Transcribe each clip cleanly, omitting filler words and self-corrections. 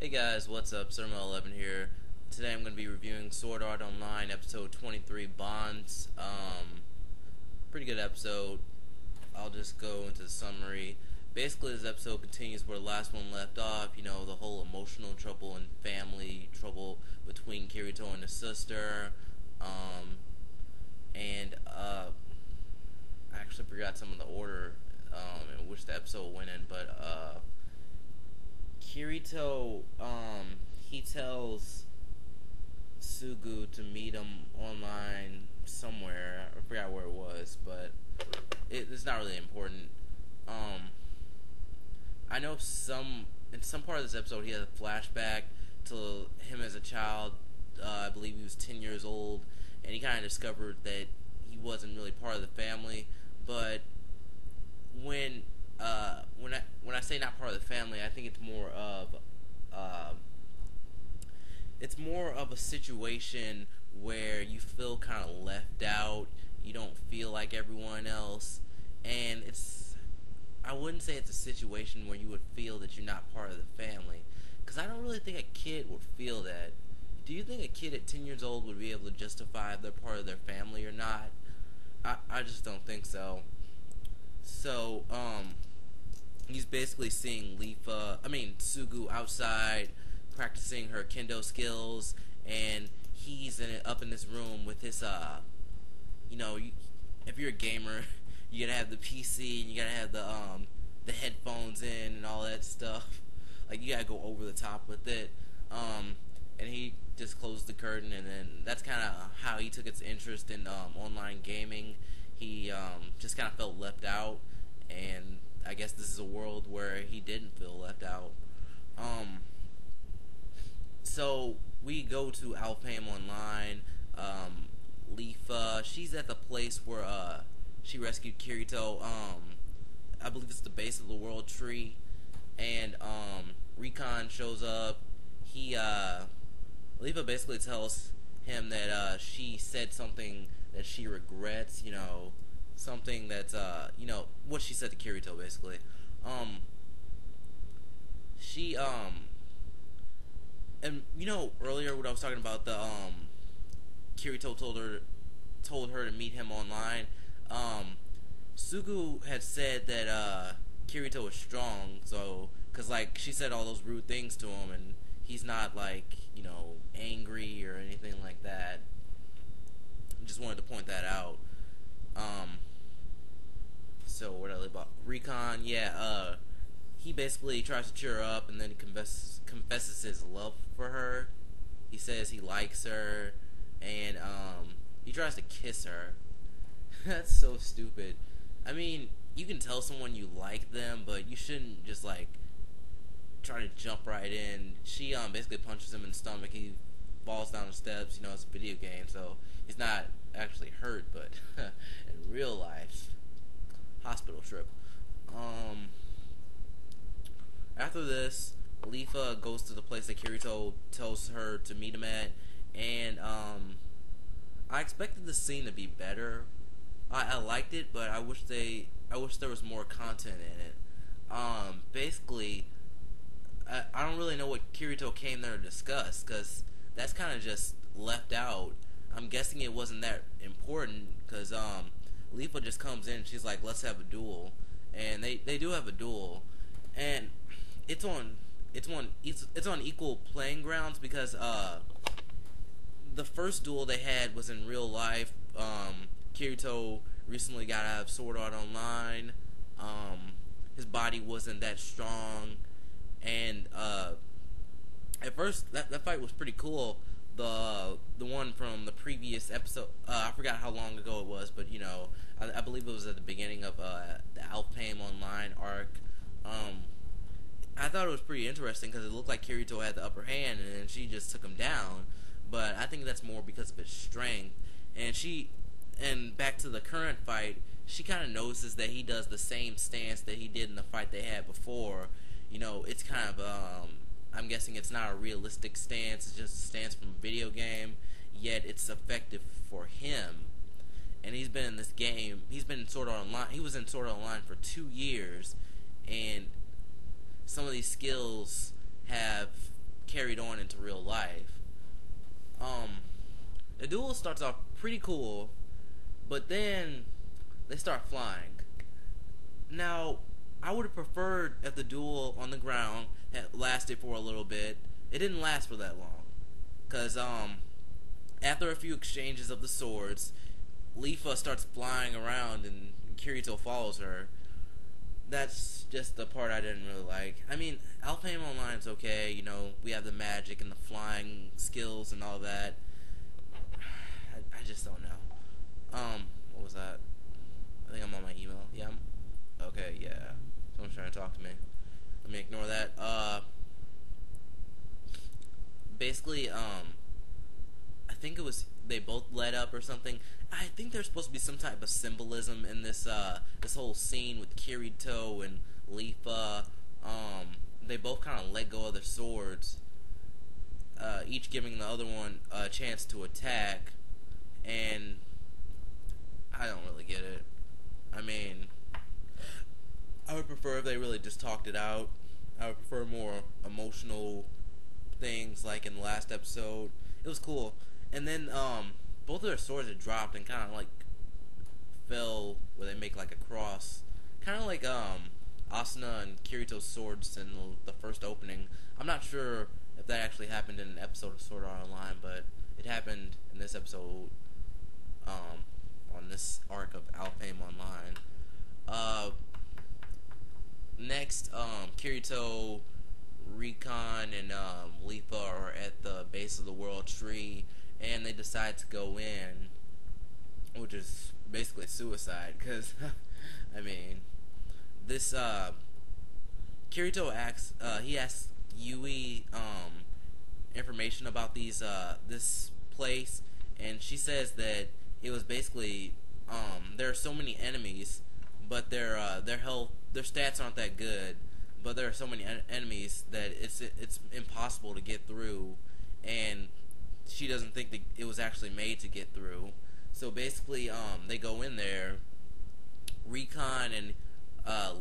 Hey guys, what's up? Sermo11 here. Today I'm going to be reviewing Sword Art Online episode 23 Bonds. Pretty good episode. I'll just go into the summary. Basically, this episode continues where the last one left off. You know, the whole emotional trouble and family trouble between Kirito and his sister. I actually forgot some of the order in which the episode went in, but Kirito, he tells Sugu to meet him online somewhere. I forgot where it was, but it's not really important. I know in some part of this episode he has a flashback to him as a child. I believe he was 10 years old, and he kind of discovered that he wasn't really part of the family. But when when I say not part of the family, I think it's more of a situation where you feel kind of left out. You don't feel like everyone else, and I wouldn't say it's a situation where you would feel that you're not part of the family, because I don't really think a kid would feel that. Do you think a kid at 10 years old would be able to justify if they're part of their family or not? I just don't think so. So, he's basically seeing Sugu outside practicing her kendo skills, and he's up in this room with his, if you're a gamer, you gotta have the PC, and you gotta have the headphones in and all that stuff. Like, you gotta go over the top with it. And he just closed the curtain, and then that's kind of how he took its interest in online gaming. He just kind of felt left out, and I guess this is a world where he didn't feel left out. So we go to Alfheim Online. Leafa, she's at the place where she rescued Kirito. I believe it's the base of the World Tree, and Recon shows up. Leafa basically tells him that she said something that she regrets. Something that's what she said to Kirito basically. She and earlier when I was talking about the Kirito told her to meet him online. Sugu had said that Kirito is strong, so because like she said all those rude things to him, and he's not like angry or anything like that. Just wanted to point that out. So what I live about Recon, yeah, he basically tries to cheer her up, and then he confesses his love for her. He says he likes her, and he tries to kiss her. That's so stupid. I mean, you can tell someone you like them, but you shouldn't just like try to jump right in. She basically punches him in the stomach. He falls down the steps. It's a video game, so he's not actually hurt, but in real life, hospital trip. After this, Leafa goes to the place that Kirito tells her to meet him at, and I expected the scene to be better. I liked it, but I wish there was more content in it. Basically, I don't really know what Kirito came there to discuss, because that's kind of just left out. I'm guessing it wasn't that important, because Leafa just comes in and she's like, let's have a duel. And they do have a duel. And it's on equal playing grounds, because the first duel they had was in real life. Kirito recently got out of Sword Art Online. His body wasn't that strong, and at first that fight was pretty cool. The one from the previous episode, I forgot how long ago it was, but I believe it was at the beginning of the Alfheim Online arc. I thought it was pretty interesting because it looked like Kirito had the upper hand, and then she just took him down. But I think that's more because of his strength. And back to the current fight, she kind of notices that he does the same stance that he did in the fight they had before. It's kind of I'm guessing it's not a realistic stance. It's just a stance from a video game, yet it's effective for him. And he's been in this game. He's been in Sword Art Online. He was in Sword Art Online for 2 years, and some of these skills have carried on into real life. Um, the duel starts off pretty cool, but then they start flying. Now, I would have preferred if the duel on the ground had lasted for a little bit. It didn't last for that long, cause after a few exchanges of the swords, Leafa starts flying around and Kirito follows her. That's just the part I didn't really like. I mean, Alfheim Online's okay. You know, we have the magic and the flying skills and all that. I just don't know. What was that? I think I'm on my email. Yeah. Okay. Yeah. Someone's trying to talk to me. Let me ignore that. Basically, I think it was they both led up or something. I think there's supposed to be some type of symbolism in this this whole scene with Kirito and Leafa. They both kind of let go of their swords, each giving the other one a chance to attack, and I don't really get it. I mean, I would prefer if they really just talked it out. I would prefer more emotional things like in the last episode. It was cool. And then both of their swords had dropped and kind of like fell where they make like a cross. Kind of like Asuna and Kirito's swords in the first opening. I'm not sure if that actually happened in an episode of Sword Art Online, but it happened in this episode on this arc of Alfheim Online. Next, Kirito, Rikan, and Leafa are at the base of the World Tree, and they decide to go in, which is basically suicide, because, I mean, this, Kirito asks Yui, information about this place, and she says that it was basically, there are so many enemies, but their stats aren't that good, but there are so many enemies that it's impossible to get through, and she doesn't think that it was actually made to get through. So basically, they go in there. Rikan and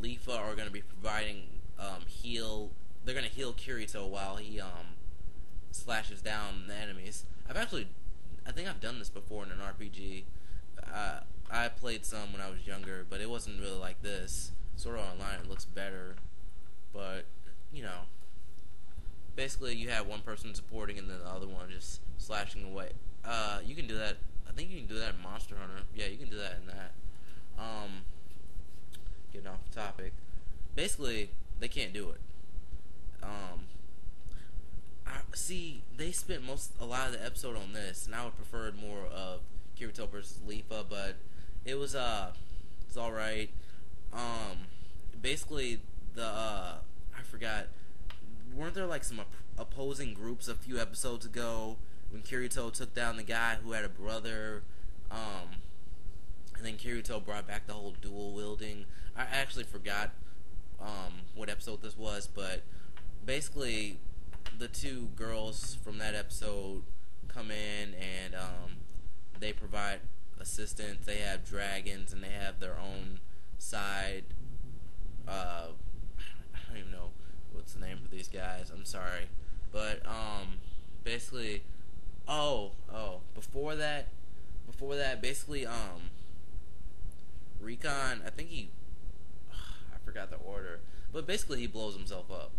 Leafa are going to be providing heal. They're going to heal Kirito while he slashes down the enemies. I think I've done this before in an RPG. I played some when I was younger, but it wasn't really like this. Sword Art Online, it looks better, but you know, basically you have one person supporting and then the other one just slashing away. You can do that. I think you can do that in Monster Hunter. Yeah, you can do that in that. Getting off the topic. Basically, they can't do it. See, they spent a lot of the episode on this, and I would prefer more of Kirito versus Leafa, but it was it's all right. Basically I forgot. Weren't there like some opposing groups a few episodes ago when Kirito took down the guy who had a brother? And then Kirito brought back the whole dual wielding. I actually forgot what episode this was, but basically the two girls from that episode come in and they provide assistance. They have dragons and they have their own side. I don't even know what's the name for these guys. I'm sorry, but basically, before that, basically, Rikan, I think I forgot the order, but basically he blows himself up.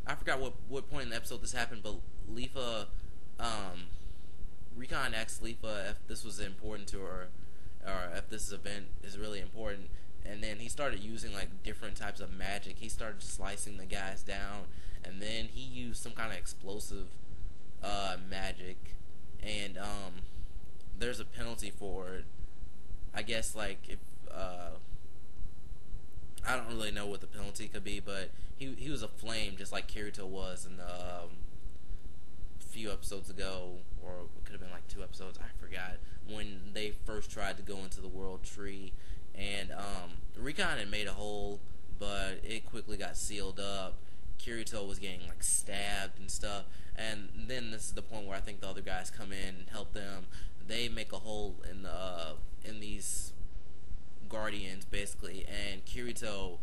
I forgot what point in the episode this happened, but Leafa, Rikan asked Leafa if this was important to her, or if this event is really important, and then he started using like different types of magic. He started slicing the guys down, and then he used some kind of explosive magic, and there's a penalty for it. I guess like if I don't really know what the penalty could be, but he was a flame just like Kirito was in the few episodes ago, or it could have been like 2 episodes, I forgot, when they first tried to go into the World Tree, and Rikan had made a hole, but it quickly got sealed up. Kirito was getting like stabbed and stuff, and then this is the point where I think the other guys come in and help them. They make a hole in these guardians basically, and Kirito,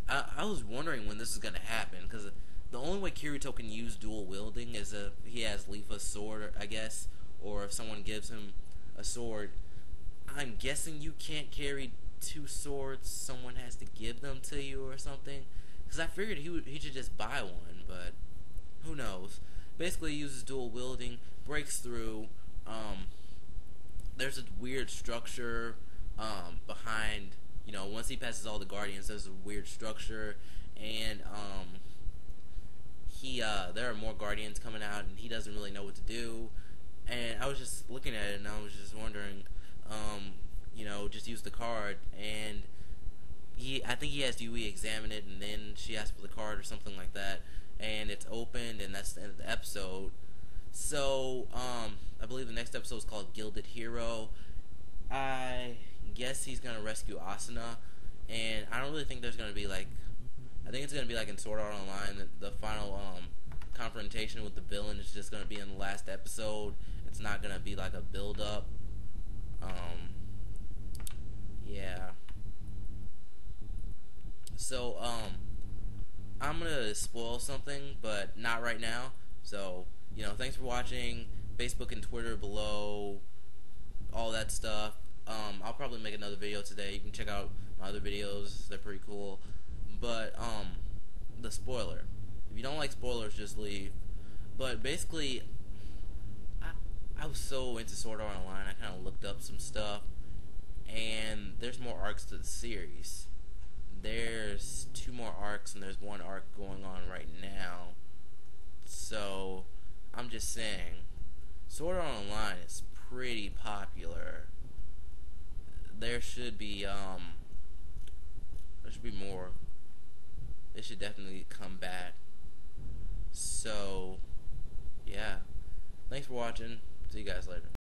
I was wondering when this was gonna happen, because the only way Kirito can use dual wielding is if he has Leafa's sword, I guess, or if someone gives him a sword. I'm guessing you can't carry two swords. Someone has to give them to you or something. Because I figured he should just buy one, but who knows? Basically, he uses dual wielding, breaks through. There's a weird structure behind. Once he passes all the guardians, there's a weird structure, and there are more guardians coming out, and he doesn't really know what to do. And I was just looking at it, and I was just wondering, just use the card, and I think he has Yui examine it, and then she asks for the card or something like that, and it's opened, and that's the end of the episode. So, I believe the next episode is called Gilded Hero. I guess he's gonna rescue Asuna, and I don't really think there's gonna be I think it's gonna be like in Sword Art Online, the final confrontation with the villain is just gonna be in the last episode. It's not gonna be like a build up. Yeah. So, I'm gonna spoil something, but not right now. So, thanks for watching. Facebook and Twitter below, all that stuff. I'll probably make another video today. You can check out my other videos; they're pretty cool. But the spoiler. If you don't like spoilers, just leave. But basically, I was so into Sword Art Online. I kind of looked up some stuff, and there's more arcs to the series. There's 2 more arcs, and there's 1 arc going on right now. So, I'm just saying, Sword Art Online is pretty popular. There should be more. It should definitely come back. So, yeah. Thanks for watching. See you guys later.